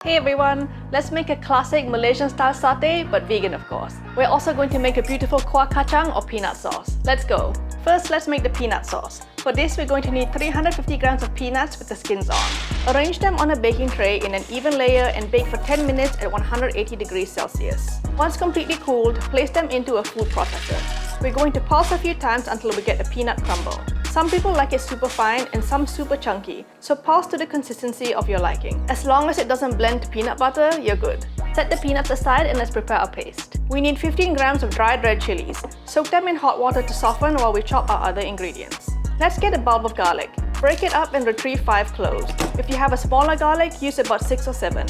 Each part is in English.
Hey everyone, let's make a classic Malaysian style satay, but vegan of course. We're also going to make a beautiful kuah kacang or peanut sauce. Let's go! First, let's make the peanut sauce. For this, we're going to need 350 grams of peanuts with the skins on. Arrange them on a baking tray in an even layer and bake for 10 minutes at 180 degrees Celsius. Once completely cooled, place them into a food processor. We're going to pulse a few times until we get a peanut crumble. Some people like it super fine and some super chunky, so pulse to the consistency of your liking. As long as it doesn't blend to peanut butter, you're good. Set the peanuts aside and let's prepare our paste. We need 15 grams of dried red chilies. Soak them in hot water to soften while we chop our other ingredients. Let's get a bulb of garlic. Break it up and retrieve 5 cloves. If you have a smaller garlic, use about 6 or 7.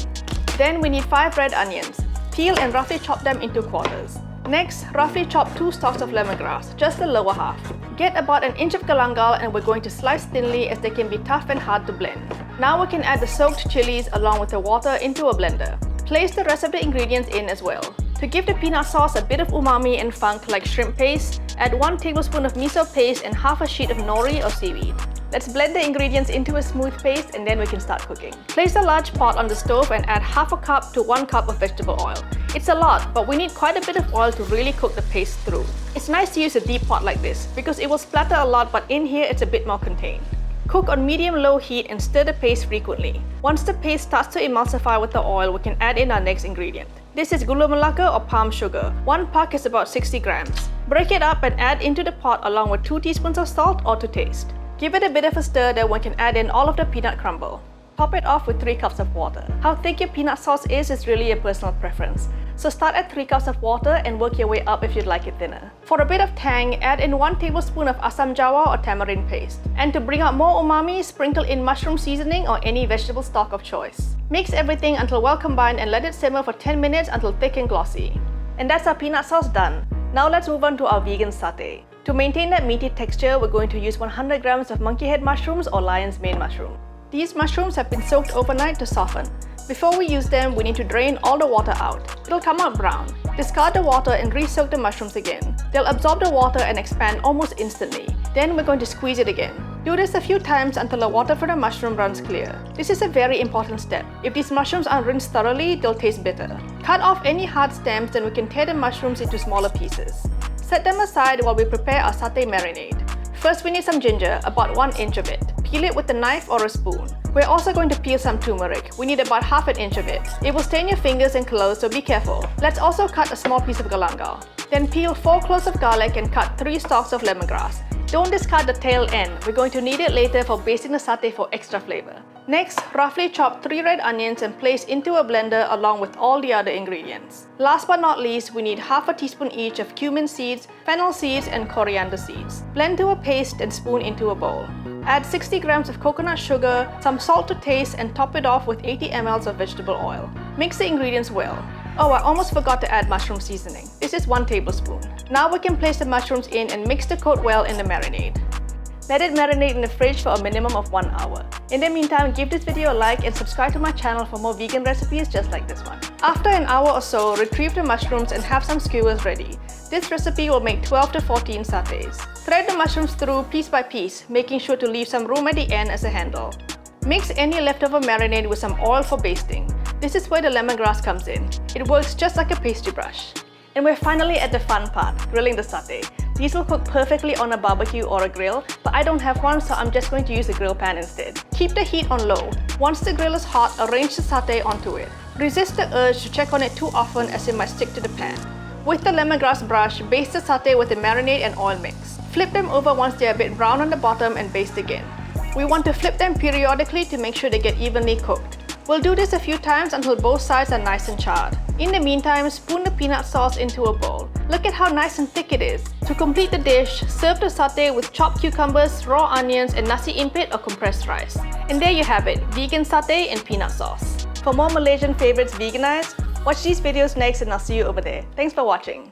Then we need 5 red onions. Peel and roughly chop them into quarters. Next, roughly chop 2 stalks of lemongrass, just the lower half. Get about an inch of galangal and we're going to slice thinly as they can be tough and hard to blend. Now we can add the soaked chilies along with the water into a blender. Place the rest of the ingredients in as well. To give the peanut sauce a bit of umami and funk like shrimp paste, add 1 tablespoon of miso paste and half a sheet of nori or seaweed. Let's blend the ingredients into a smooth paste and then we can start cooking. Place a large pot on the stove and add half a cup to 1 cup of vegetable oil. It's a lot, but we need quite a bit of oil to really cook the paste through. It's nice to use a deep pot like this because it will splatter a lot, but in here it's a bit more contained. Cook on medium-low heat and stir the paste frequently. Once the paste starts to emulsify with the oil, we can add in our next ingredient. This is gula melaka or palm sugar. 1 puck is about 60 grams. Break it up and add into the pot along with 2 teaspoons of salt or to taste. Give it a bit of a stir, then one can add in all of the peanut crumble. Top it off with 3 cups of water. How thick your peanut sauce is really a personal preference. So start at 3 cups of water and work your way up if you'd like it thinner. For a bit of tang, add in 1 tablespoon of asam jawa or tamarind paste. And to bring out more umami, sprinkle in mushroom seasoning or any vegetable stock of choice. Mix everything until well combined and let it simmer for 10 minutes until thick and glossy. And that's our peanut sauce done. Now let's move on to our vegan satay. To maintain that meaty texture, we're going to use 100 grams of monkey head mushrooms or lion's mane mushroom. These mushrooms have been soaked overnight to soften. Before we use them, we need to drain all the water out. It'll come out brown. Discard the water and re-soak the mushrooms again. They'll absorb the water and expand almost instantly. Then we're going to squeeze it again. Do this a few times until the water from the mushroom runs clear. This is a very important step. If these mushrooms aren't rinsed thoroughly, they'll taste bitter. Cut off any hard stems, then we can tear the mushrooms into smaller pieces. Set them aside while we prepare our satay marinade. First, we need some ginger, about 1 inch of it. Peel it with a knife or a spoon. We're also going to peel some turmeric. We need about half an inch of it. It will stain your fingers and clothes, so be careful. Let's also cut a small piece of galangal. Then peel 4 cloves of garlic and cut 3 stalks of lemongrass. Don't discard the tail end. We're going to need it later for basting the satay for extra flavor. Next, roughly chop 3 red onions and place into a blender along with all the other ingredients. Last but not least, we need half a teaspoon each of cumin seeds, fennel seeds, and coriander seeds. Blend to a paste and spoon into a bowl. Add 60 grams of coconut sugar, some salt to taste, and top it off with 80 ml of vegetable oil. Mix the ingredients well. Oh, I almost forgot to add mushroom seasoning. This is 1 tablespoon. Now we can place the mushrooms in and mix the coat well in the marinade. Let it marinate in the fridge for a minimum of 1 hour. In the meantime, give this video a like and subscribe to my channel for more vegan recipes just like this one. After an hour or so, retrieve the mushrooms and have some skewers ready. This recipe will make 12 to 14 satays. Thread the mushrooms through piece by piece, making sure to leave some room at the end as a handle. Mix any leftover marinade with some oil for basting. This is where the lemongrass comes in. It works just like a pastry brush. And we're finally at the fun part, grilling the satay. These will cook perfectly on a barbecue or a grill, but I don't have one, so I'm just going to use a grill pan instead. Keep the heat on low. Once the grill is hot, arrange the satay onto it. Resist the urge to check on it too often as it might stick to the pan. With the lemongrass brush, baste the satay with the marinade and oil mix. Flip them over once they are a bit brown on the bottom and baste again. We want to flip them periodically to make sure they get evenly cooked. We'll do this a few times until both sides are nice and charred. In the meantime, spoon the peanut sauce into a bowl. Look at how nice and thick it is. To complete the dish, serve the satay with chopped cucumbers, raw onions, and nasi impit or compressed rice. And there you have it, vegan satay and peanut sauce. For more Malaysian favorites veganized, watch these videos next and I'll see you over there. Thanks for watching.